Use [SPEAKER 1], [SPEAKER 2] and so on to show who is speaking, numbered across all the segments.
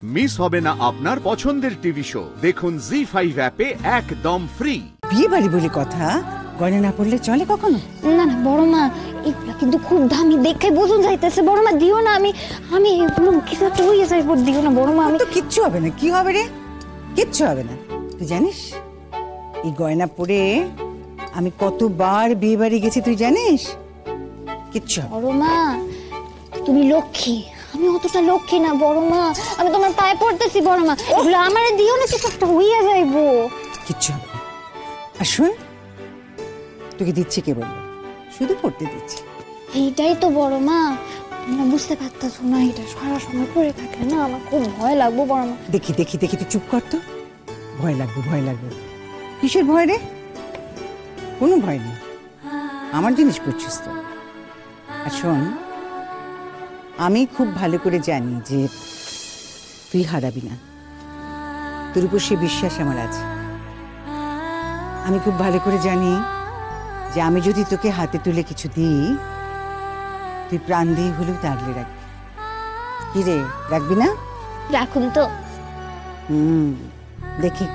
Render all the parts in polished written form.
[SPEAKER 1] Miss হবে না আপনার পছন্দের টিভি শো। দেখুন জি5 অ্যাপে একদম ফ্রি।
[SPEAKER 2] বিয়ে বাড়ি বলে কথা, গয়না না পড়লে চলে কখনো?
[SPEAKER 3] না না বড় মা, এগুলা কিন্তু খুব দামি, দেখে বোঝন যাইতেছে। বড় মা দিও না, আমি এগুলো কিছু একটা হয়ে যাইব, দিও না বড় মা। আমি
[SPEAKER 2] তো কিচ্ছু হবে না। কি হবে রে? কিচ্ছু হবে না। তুই জানিস এই গয়না পরে আমি কতবার বিয়ে বাড়ি গেছি তুই জানিস? কিচ্ছু হবে।
[SPEAKER 3] বড় মা তুমি লক্ষ্মী, আমি অতটা লক্ষ্মী না বড় মা। আমি তোমার পায়ে পড়তেছি বড় মা, এগুলো আমারে দিও না, কিছু একটা হইয়া যাইব।
[SPEAKER 2] কিচ্ছু হবে না। আর শোন, তোকে দিচ্ছি কে বললো? শুধু পড়তে দিচ্ছি।
[SPEAKER 3] এইটাই তো বড় মা, তোমরা বুঝতে পারতেছো না, এটা সারা সময় পড়ে থাকলে না আমার খুব ভয় লাগবে বড় মা।
[SPEAKER 2] দেখি দেখি দেখি, তুই চুপ কর তো। ভয় লাগবে, ভয় লাগবে। কিসের ভয় রে? কোনো ভয় নেই, আমার জিনিস পড়ছিস তো। আর শোন, আমি খুব ভালো করে জানি যে তুই হারাবি না, তোর উপর সে বিশ্বাস আমার আছে। আমি খুব ভালো করে জানি যে আমি যদি তোকে হাতে তুলে কিছু দিই, তুই প্রাণ দিয়ে হলেও আগলে রাখবি। কি রে, রাখবি না?
[SPEAKER 3] রাখুন তো।
[SPEAKER 2] দেখি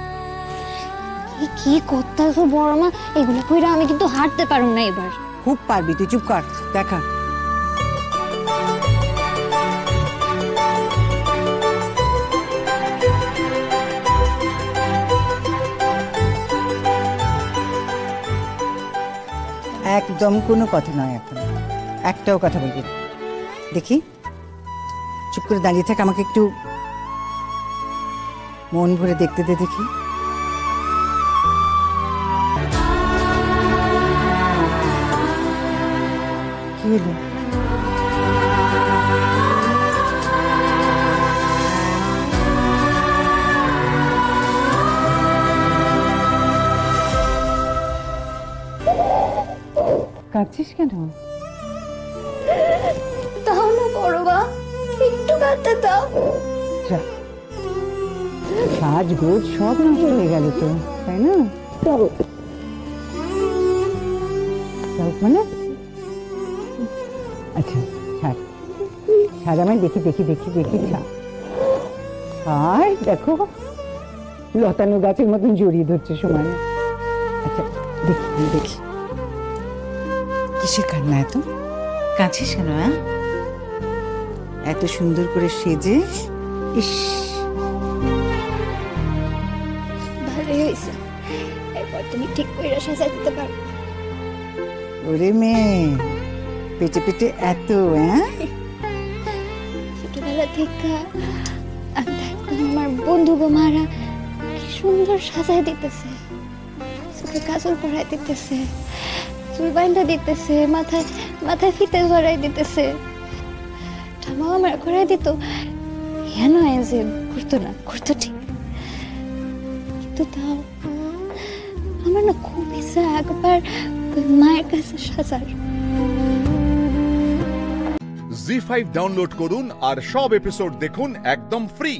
[SPEAKER 3] কি করতেছো বড় মা, এগুলো কইরা আমি কিন্তু হারতে পারুম না এবার।
[SPEAKER 2] খুব পারবি, তুই চুপ কর, দেখা। একদম কোনো কথা নয়, এখন একটাও কথা বলবি না। দেখি, চুপ করে দাঁড়িয়ে থাক, আমাকে একটু মন ভরে দেখতে দে। দেখি কি হলো? কাঁদছিস কেন?
[SPEAKER 3] দাও না বড় মা, একটু কাঁদতে দাও।
[SPEAKER 2] সাজগোজ সব নষ্ট হয়ে গেল তো, তাই না? মানে আচ্ছা ছাড় ছাড়, আমায় দেখি দেখি দেখি দেখি ছাড়। আর দেখো, লতানো গাছের মতন জড়িয়ে ধরছে সময়। আচ্ছা দেখি দেখি, কিসের কান্না এত? কাঁদছিস কেন? এত সুন্দর করে সেজে, ইস
[SPEAKER 3] ভালোই হয়েছে, এরপর তুমি ঠিক করে সাজাই দিতে পারো।
[SPEAKER 2] ওরে মেয়ে, পেটে পেটে এত
[SPEAKER 3] ছোটবেলা থেকে আমি দেখতাম আমার বন্ধু গোমারা কি সুন্দর সাজাই দিতেছে, চোখে কাজল পরাই দিতেছে, চুল বাইন্দা দিতেছে, মাথায় মাথায় ফিতে জড়াই দিতেছে, ঠামা আমার করাই দিত। হ্যাঁ নয় যে করতো না, করতো ঠিক, কিন্তু তাও আমার না খুব ইচ্ছা একবার মায়ের কাছে সাজার।
[SPEAKER 1] জি5 ডাউনলোড করুন আর সব এপিসোড দেখুন একদম ফ্রি।